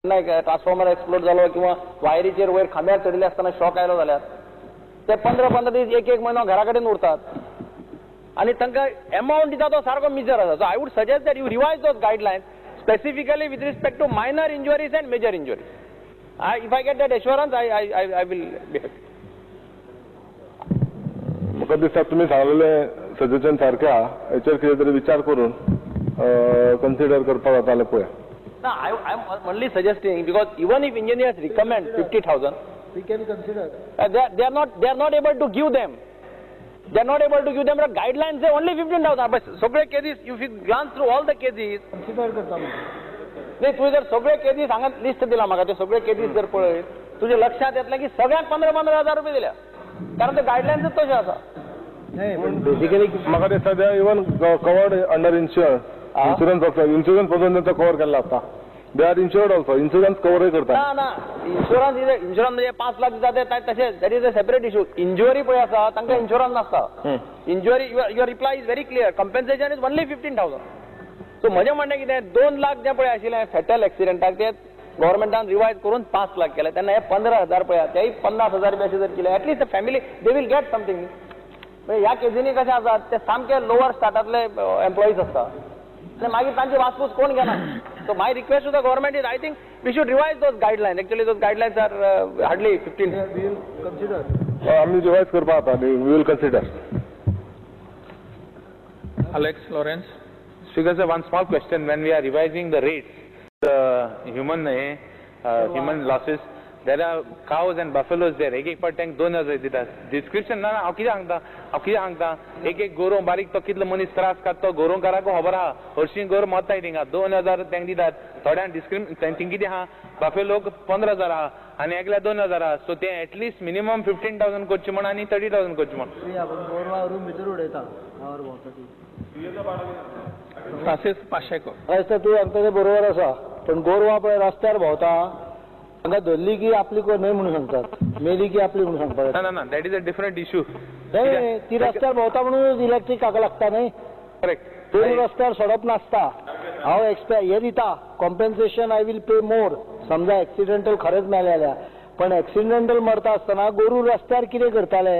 Transformer explode जालो किंवा वायरीचेर वयर खांब्यार चडिल्ले आसतना शॉक आयलो जाल्यार ते 15-15 दीस एक म्हयनो घरा कडेन उरतात आनी तांकां अमावंट दिता तो सारको मिजर आसा. So I would suggest that you revise those guidelines specifically with respect to minor injuries and major injuries. If I get that assurance I will be happy. म्हाका दिसता तुमी सांगलेले सजेशन सारकें आहा. हेचेर कितें तरी विचार करून कन्सिडर करपाक जाता जाल्यार पळया. No, I'm only suggesting because even if engineers recommend 50,000, we can consider. They are not able to give them. They are not able to give them the guidelines. Say only 15,000. But सगळे cases, if you glance through all the cases, consider करता मी. नाही तुझे जर सगळे cases सांगत list दिला म्हाका ते सगळे cases जर पळय तुझे लक्षात येतले की सगळ्यांक 15,000 रुपये दिल्या कारण ते गायडलायन्स तशे आसा. नाही बेसिकली म्हाका दिसता ते इवन कवर्ड अंडर इन्शुरन्स पासून त्यांचा कव्हर केला असता. They are insured also. Insurance कव्हरय करता. ना इन्शुरन्स म्हणजे 5 लाख दिता तशें that is a separate issue. Injury पळय आसा तांकां इन्शुरन्स नासता. Injury your reply is very clear. Compensation is only 15,000. So म्हजें म्हणणें कितें 2 लाख जें पळय आशिल्लें फॅटल एक्सिडेंटाक ते गव्हर्मेंटान रिवायज करून 5 लाख केले तेन्ना हे 15,000 पळया तेय 50,000 रुपया अशें जर केले at least the family they will get something. ह्या केसींनी कशें आसा ते सामके लोवर स्टार्टातले एम्प्लॉईज आसता आणि मागीर तांची वासपूस कोण घेना. So my request to the government is I think we should revise those guidelines. Actually those guidelines are hardly 15. we will consider. आम्ही रिवाइज करपा आता we will consider. Alex Lawrence. Because one small question, when we are revising the rates, human losses, there are cows and buffaloes there. एक पट्ट्यांक 2,000 दितात. Description ना हांव कितें सांगता एक गोरो बारीक तो कितलो मनीस त्रास काडटा तो गोरोकाराक खबर आहा. हरशीं गोर मरताय थिंगा 2,000 तांकां दितात. थोड्यांक थिंग कितें आहा बफेलोक 15,000 आहा आनी एकल्या 2,000 आहा. सो ते एटलीस्ट मिनिमम 15,000 करचे म्हण आनी 30,000 करचे म्हण. आपण गोरवा रूम भितर उडयता गांवार भोंवतकी. तासेच 500 कर. हय सर तूं सांगता तें बरोबर आसा पण गोरवां पळय रस्त्यार भोंवता तांकां धरली की आपली कोण न्हय म्हणून सांगतात मेली की आपली म्हणून सांगतात. ना that is a different issue. नाही ती रस्त्यार भोंवता म्हणून इलेक्ट्रीक हाका लागता न्हय. करेक्ट. तूं रस्त्यार सोडप नासता. हांव हे दिता कॉम्पेन्सेशन आय वील पे मोर समजा एक्सिडेंटल खरेंच मेले जाल्यार. पण एक्सिडेंटल मरता आसतना गोरू रस्त्यार कितें करताले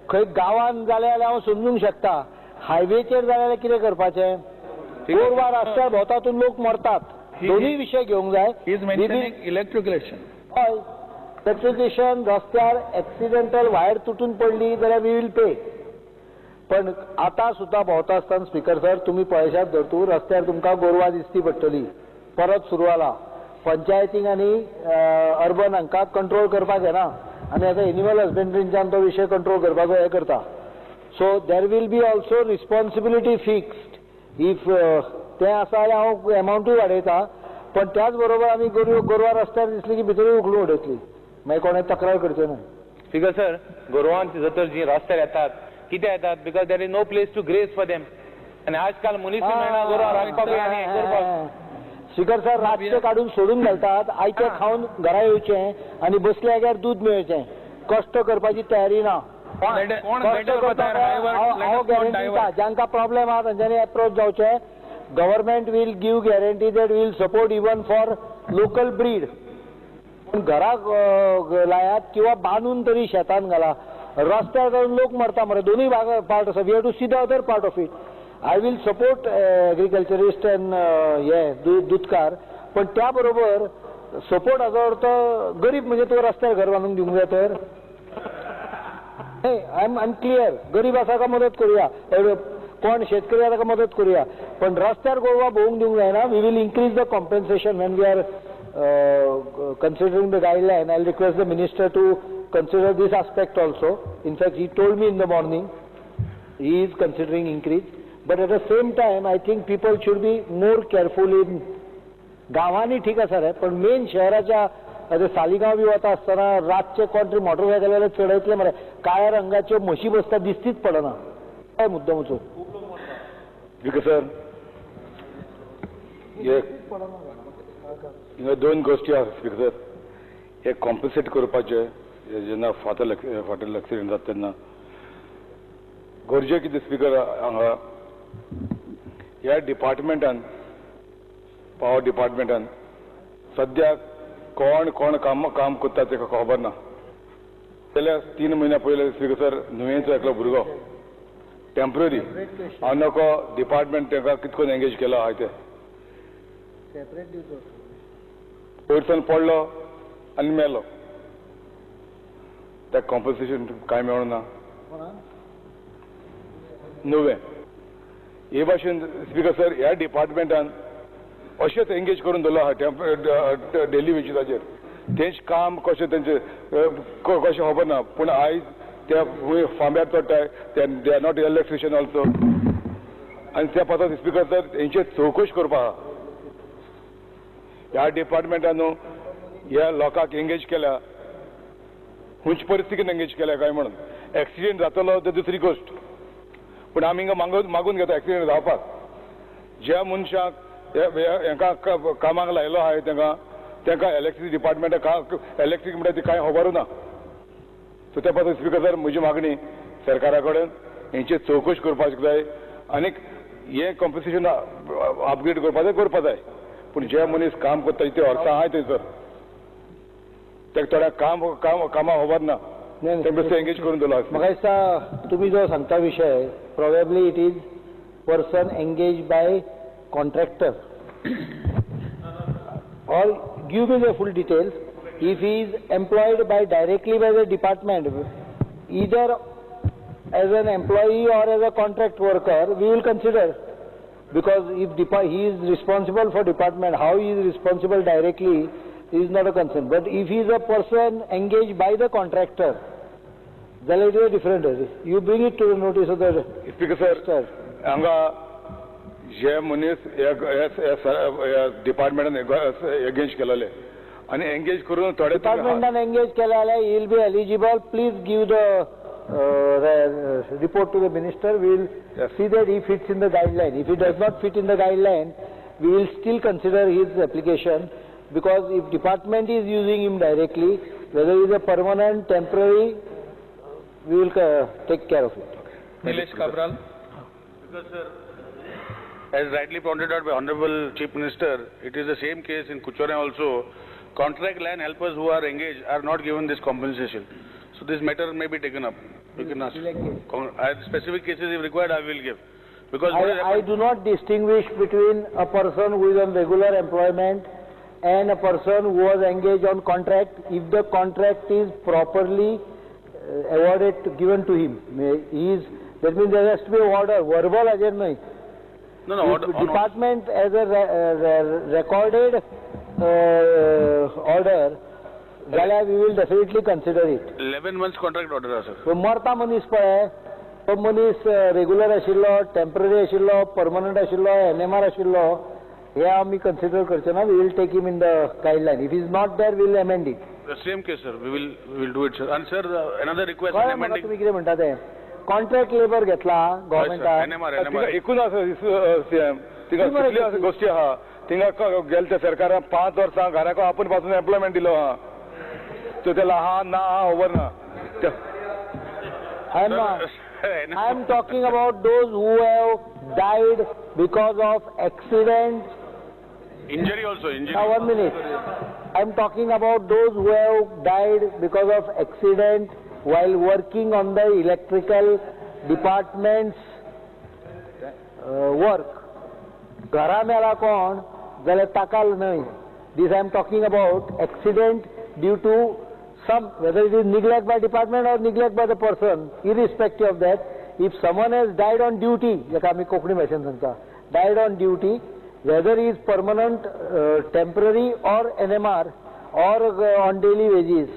खंय गांवांत जाले जाल्यार हांव समजूंक शकता. हायवेचेर जाल्यार कितें करपाचें. गोरवां रस्त्यार भोंवतातून लोक मरतात. दोन्ही विषय घेवंक जाय. इलेक्ट्रिक्युलेशन. हय इलेक्ट्रिक्युलेशन रस्त्यार एक्सिडेंटल वायर तुटून पडली जाल्यार वी वील पे. पण आतां सुद्दां भोंवता आसतना स्पीकर सर तुमी पळयशात जर तूं रस्त्यार तुमकां गोरवां दिसती पडटली परत सुरू जाला. पंचायतींक आनी अर्बन हांकां कंट्रोल करपाक येना आनी आतां एनिमल हजबेंड्रीच्यान तो विशय कंट्रोल करपाचो हे करता. So there will be also responsibility fixed. If ते आसा जाल्यार हांव एमावंटूय वाडयता पण त्याच बरोबर आमी गोरवां रस्त्यार दिसली की भितरूय उखलून उडयतली मागीर कोणें तक्रार करचें ना. फिगर सर गोरवांची जर जी रस्त्यार येतात कित्याक येतात because there is no place to graze for them आनी आजकाल मनीस मेळना गोरवां राखपाक आनी हें करपाक. स्पीकर सर रातचे काडून सोडून घालतात आयचे खावन घरा येवचें आनी बसले जाग्यार दूद मेळचें. कश्ट करपाची तयारी ना. हांव गॅरंटी दिता जांकां प्रॉब्लेम आहा तांच्यांनी एप्रोच जावचें. Government will give guarantee that will support even for local breed. घराक लायात किंवा बांदून तरी शेतान घाला. रस्त्यार जावन लोक मरता मरे दोनूय पार्ट आसा. We have to see the other part of it. I will support agriculturist and हे दूधकार पण त्या बरोबर सपोर्ट हाजो अर्थ गरीब म्हणजे तो रस्त्यार घर बांदून दिवंक जाय तर आय एम क्लियर. गरीब आसा का मदत करूया कोण शेतकरी आसा का मदत करूया पण रस्त्यार गोरवां भोवंक दिवंक जायना. We will increase the compensation when we are considering the guideline. I'll request the minister to consider this aspect also. In fact, he told me in the morning he is considering increase. But at the same time, I think people should be more careful in गावांनी ठीक आसा रे पण main शहराच्या सालिगांव बी वता आसतना रातचे कोण तरी मोटरसायकल चडयतले मरे काळ्या रंगाच्यो म्हशी बसता दिसतीच पडना काय मुद्दम वचून. सर हिंगा 2 गोष्टी आसा स्पीकर सर. एक कॉम्पन्सेट करपाचे जेन्ना फाटल एक्सिडेंट जाता तेन्ना गरजे कितें स्पीकर हांगा ह्या डिपार्टमेंटान पावर डिपार्टमेंटान सद्याक कोण काम करता तेका खबर ना. गेल्या 3 म्हयन्या पयले स्पीकर सर नुयेंचो एकलो भुरगो टेम्पररी हांव नको डिपार्टमेंट ताका कितकोन एंगेज केलो आहाय ते वयरसान पडलो आनी मेलो. त्या कॉम्पन्सेशन कांय मेळों ना. नुवें हे भाशेन स्पीकर सर ह्या डिपार्टमेंटान अशेंच एंगेज करून दवरलो आहा डेली वेजीसाचेर. तेंचे काम कशें तेंचे कशें खबर ना. पूण आयज ते फांब्यार चडटाय they are not electrician also. आनी त्या पासून स्पीकर सर तेंचे चवकशी करपा आहा. ह्या डिपार्टमेंटान न्हू ह्या लोकांक एंगेज केल्या खंयचे परिस्थितीन एंगेज केल्या काय म्हणून. एक्सिडेंट जातलो ते दुसरी गोश्ट. पूण आमी हिंगा मागून घेता एक्सिडेंट जावपाक. ज्या मनशाक हांकां कामाक लायलो आहाय तांकां इलेक्ट्रिसिटी डिपार्टमेंटाक इलेक्ट्रीक म्हणटा ती कांय खबर ना. सो त्या पासून स्पीकर सर म्हजी मागणी सरकारा कडेन हेंची चवकशी करपाक जाय आनीक हें कॉम्पन्सेशन अपग्रेड करपा जाय. पूण जे मनीस काम करता ते वर्सां आहाय थंयसर ताका थोड्या कामां खबर ना. ते बेश्टे एंगेज करून दवरला. म्हाका दिसता तुमी जो सांगता विशय probably it is person engage by contractor or give me the full details. If he is employed directly by the department, either as an employee or as a contract worker, we will consider, because if he is responsible for department, how he is responsible directly is not a concern. But if he is a person engaged by the contractor, then it is a different issue. You bring it to the notice of the Speaker sir. Anga जे मनीस डिपार्टमेंटान engage केलेले आनी engage करून थोडे डिपार्टमेंटान engage केलेले he will be eligible. Please give the report to the minister. We will see that he fits in the guideline. If he does not fit in the guideline, we will still consider his application, because if department is using him directly, whether he is a permanent, temporary, we will take care of it. Nilesh Kabral. Because sir, as rightly pointed out by Honorable Chief Minister, it is the same case in Kuchore also. Contract land helpers who are engaged are not given this compensation. So this matter may be taken up. You can ask. Specific cases if required, I will give. Because I do not distinguish between a person who is on regular employment and a person who was engaged on contract. If the contract is properly awarded, given to him, that means there has to be an order, verbal agent no. No, department as a recorded order, we will definitely consider it. 11 months contract order, sir. So marta manis pay, तो मनीस regular आशिल्लो, temporary आशिल्लो, permanent आशिल्लो, NMR आशिल्लो, हे आमी consider करचे ना. We will take him in the guideline. If he is not there, we will amend it. The same case, sir. We will do it, sir. And sir, another request in amending. तुम्ही किती म्हणता ते contract labour घेतला गव्हर्नमेंटान. NMR. एकूण CM तिका कितली गोष्टी आहा तिंगा गेल त्या सरकारान 5 वर्सां घराको आपूण पासून एम्प्लॉयमेंट दिलो आहा. तो त्याला हा ना हा खबर ना. I am talking about those who have died because of accident. Injury also. Injury. Now 1 minute. I am talking about those who have died because of accident while working on the electrical department's work. Gara mela kon jale takal nahi. This I am talking about accident due to some, whether it is neglect by department or neglect by the person, irrespective of that. If someone has died on duty, died on duty, whether he is permanent, temporary or NMR or on daily wages,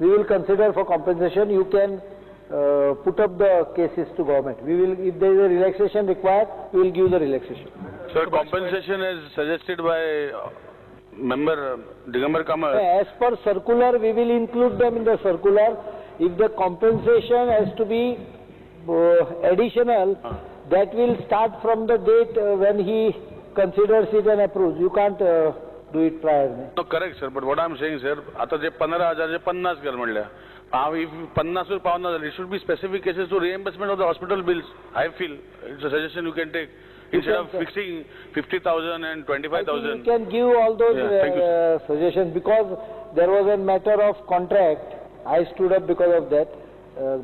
we will consider for compensation. You can put up the cases to government. We will, if there is a relaxation required, we will give the relaxation. Sir, compensation is suggested by member Digambar Kamal. As per circular, we will include them in the circular. If the compensation has to be additional, that will start from the date when he considers it and approves. You can't do it prior. No, correct, sir. But what I am saying, sir, आता जे 15,000 जे 50 कर म्हणल्या. If 50 or 50,000, it should be specific cases to reimbursement of the hospital bills. I feel it's a suggestion you can take. instead of fixing 50,000 and 25,000. You can give all those Thank you, suggestions because there was a matter of contract. I stood up because of that.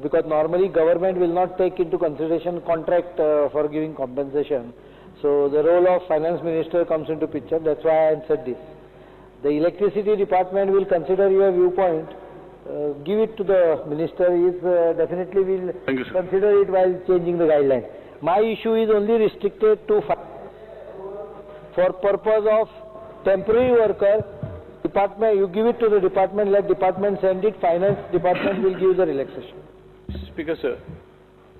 Because normally government will not take into consideration contract for giving compensation. So the role of finance minister comes into picture. That's why I answered this. The electricity department will consider your viewpoint. Give it to the minister. He definitely will consider it while changing the guideline. My issue is only restricted to for purpose of temporary worker. Department, you give it to the department. Let department send it. Finance department will give the relaxation. Speaker, sir,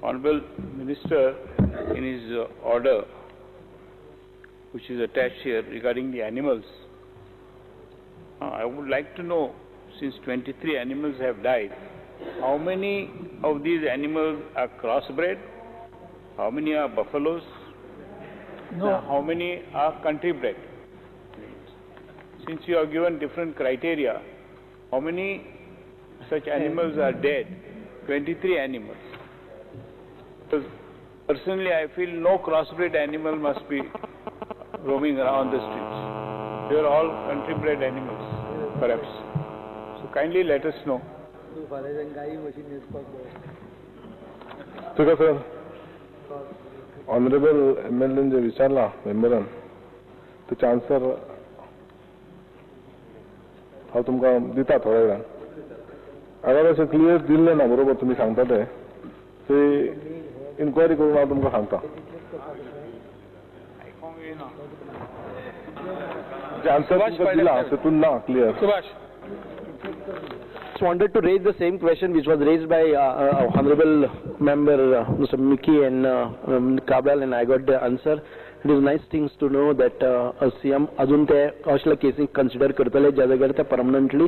Honorable Minister, in his order, which is attached here regarding the animals, I would like to know, since 23 animals have died, how many of these animals are crossbred? How many are buffaloes? No. How many are country bred? Since you have given different criteria, how many such animals are dead? 23 animals. Because personally, I feel no crossbred animal must be roaming around the streets. They are all country bred animals, perhaps. So kindly let us know. Speaker sir, Honorable MLA जे विचारला मेंबरान त्याचे answer हांव तुमकां दिता थोड्या वेळान. अगर अशें क्लियर दिल्लें ना बरोबर तुमी सांगता ते इन्क्वायरी करून हांव तुमकां सांगता. जे आन्सर तुमकां दिला तेतून ना clear. Just wanted to raise the same question which was raised by honorable member Mr. Mickey and Cabral, and I got the answer. It is nice things to know that CM अजून ते असले केसी consider करतले ज्या जाग्यार ते permanently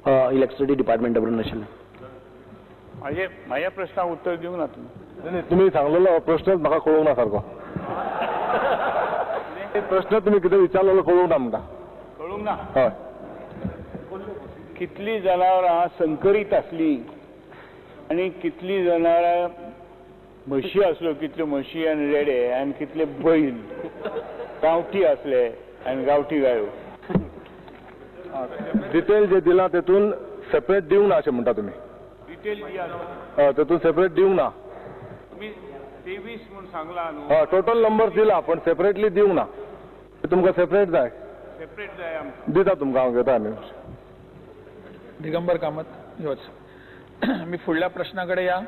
electricity department बरोबर नाशिल्ले. माझ्या प्रश्नाक उत्तर दिवंक ना तुम्ही. तुम्ही सांगलेलो प्रश्नच म्हाका कळूंक ना सारको. प्रश्न तुम्ही कितें विचारलेलो कळूंक ना म्हणटा. कळूंक ना. हय. कितली जनावरां संकरीत आसली आणि कितली जनावरां म्हशी आसल्यो, कितल्यो म्हशी आनी रेडे आनी कितले बैल गांवठी असले आनी गांवठी गायो. डिटेल जे दिला तेतून सेपरेट दिवंक ना अशें म्हणटा तुमी. डिटेल दिया तेतून सेपरेट दिवंक ना. तुम्ही 23 म्हणून सांगला न्हू. टोटल नंबर दिला पण सेपरेटली दिवंक ना. तुमकां सेपरेट जाय. सेपरेट जाय आमकां. दिता तुमकां हांव घेता आमी. दिगंबर कामत योच. मी फुडल्या प्रश्नाकडे या.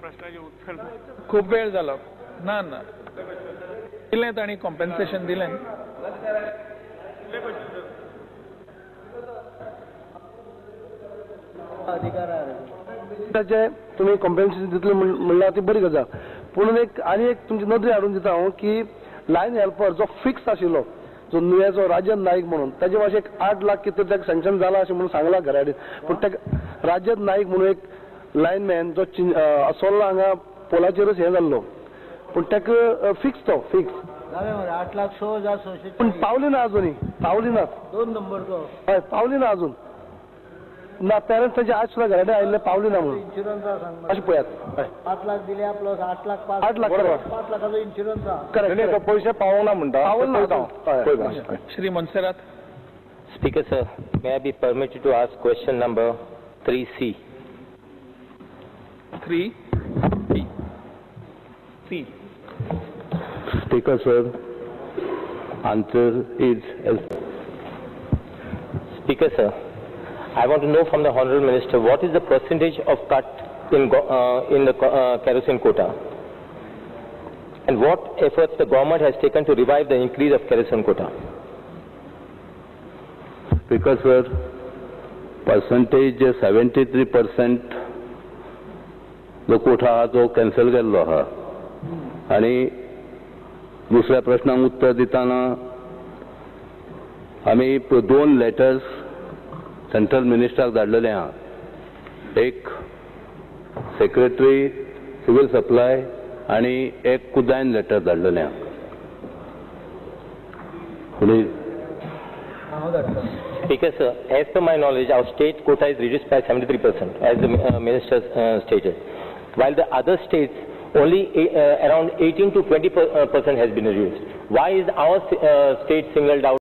प्रश्नाचे उत्तर खूप वेळ झाला. ना ना दिलें ताणी कॉम्पेन्सेशन दिलें. तुम्ही कॉम्पेन्सेशन दितले म्हणल्यार ती बरी गजाल. पूण आनी एक तुमची नदरी हाडून दिता हांव की लायन हेल्पर जो फिक्स आशिल्लो जो नुयेचो राजन नाईक म्हणून ताचे मातशें 8 लाख कितें ताका सँक्शन जाला अशें म्हणून सांगला घरा कडेन. पूण ताका राजन नाईक म्हणून एक लायनमॅन जो असोल्ला हांगा पोलाचेरच हें जाल्लो पूण ताका फिक्स तो फिक्स 8,06,600 पूण पावली ना अजुनी. पावली ना. 2 नंबरचो. हय पावली ना अजून. ना पेरंट्स ताचे आज सुद्धा घरा कडेन आयिल्ले पावली ना म्हणून. इन्शुरन्स अशें पळयात. 5 लाख दिल्या प्लस 8 लाख 8 लाख 5 लाखाचो इन्शुरन्स आहा. करेक्ट. पैसे पावोंक ना म्हणटा. Shri मनसेरात. Speaker sir, may I be permitted to ask question number 3C? 3C. Speaker sir, answer is as. Speaker sir, I want to know from the Honourable Minister what is the percentage of cut in the kerosene quota, and what efforts the government has taken to revive the increase of kerosene quota. Speaker sir, percentage 73% जो कोठा हा तो cancel केल्लो आहा. आणि दुसऱ्या प्रश्नाक उत्तर दिताना आमी 2 लेटर्स सेंट्रल मिनिस्टराक धाडलेले आहा. एक सेक्रेटरी सिव्हिल सप्लाय आणि एक कुदायन लेटर धाडलेले आहा. Speaker sir, as per my knowledge, our state quota is reduced by 73%, as the minister stated, while the other states only around 18 to 20% has been reduced. Why is our state singled out?